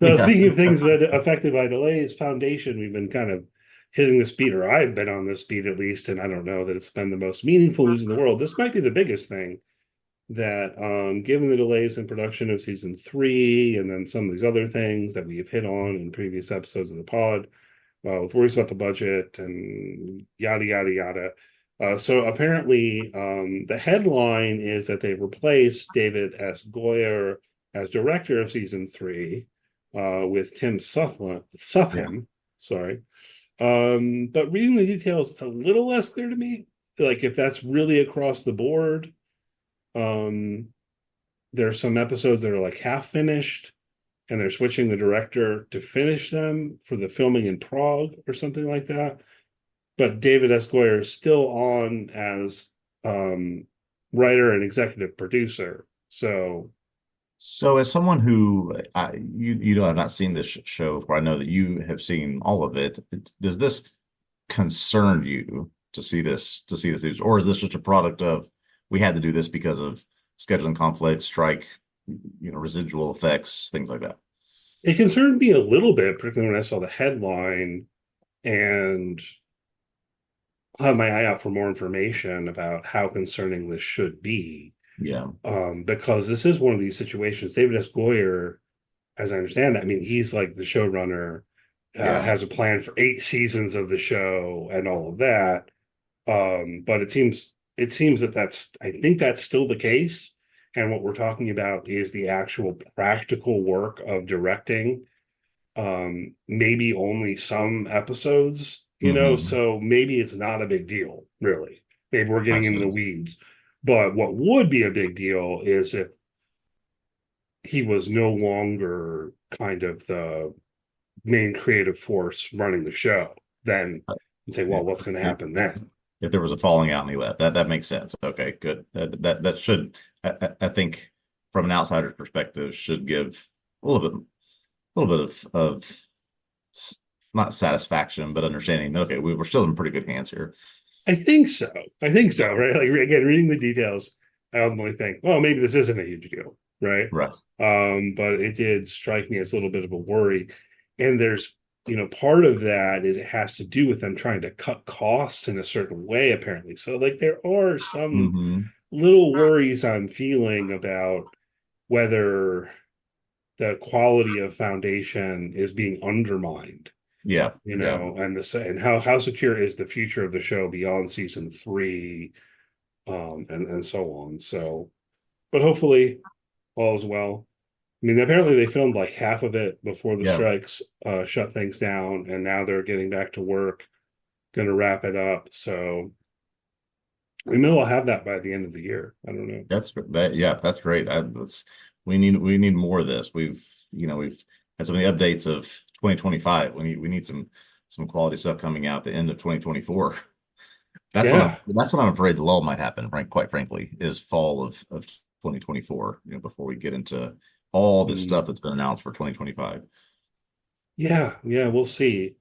So Yeah. speaking of things that affected by delays, Foundation, we've been kind of hitting the speed, or I've been on this speed at least, and I don't know that it's been the most meaningful news in the world. This might be the biggest thing that, given the delays in production of season three, and then some of these other things that we have hit on in previous episodes of the pod, with worries about the budget and yada yada yada. So apparently, the headline is that they've replaced David S. Goyer as director of season three, with Tim Southam. Yeah. Sorry. But reading the details, it's a little less clear to me. Like if that's really across the board. Um, there's some episodes that are like half finished, and they're switching the director to finish them for the filming in Prague or something like that. But David S. Goyer is still on as, writer and executive producer. So So, as someone who you know, I've not seen this show, where I know that you have seen all of it. Does this concern you to see this news, or is this just a product of we had to do this because of scheduling conflict, strike, residual effects, things like that? it concerned me a little bit, particularly when I saw the headline, and I'll have my eye out for more information about how concerning this should be. Yeah, Because this is one of these situations. David S. Goyer, as I understand it, I mean, he's like the showrunner, yeah. has a plan for 8 seasons of the show and all of that. But it seems that I think that's still the case. And what we're talking about is the actual practical work of directing, maybe only some episodes, Hmm. so maybe it's not a big deal, really. Maybe we're I getting into the see. weeds. But what would be a big deal is if he was no longer kind of the main creative force running the show. Then you say, well, If, what's going to if happen then? if there was a falling out and he left, that makes sense. Okay, good. That should, I think, from an outsider's perspective, should give a little bit of not satisfaction, but understanding that okay, we're still in pretty good hands here. I think so. I think so, Yeah. right? Like again, reading the details, I ultimately think, well, maybe this isn't a huge deal, right? Right. But it did strike me as a little bit of a worry. And there's, part of that is it has to do with them trying to cut costs in a certain way, apparently. So like there are some Hmm. little worries I'm feeling about whether the quality of foundation is being undermined, Yeah. Yeah. and how secure is the future of the show beyond season three, and so on. So, but hopefully all is well. I mean, apparently they filmed like half of it before the Yeah. strikes shut things down, and now they're getting back to work, going to wrap it up. So we may well have that by the end of the year. I don't know. That's great. We need more of this. We've had so many updates of 2025. We need some quality stuff coming out at the end of 2024. Yeah. That's when I'm afraid the lull might happen, quite frankly, is fall of 2024, before we get into all this Mm. stuff that's been announced for 2025. Yeah, we'll see.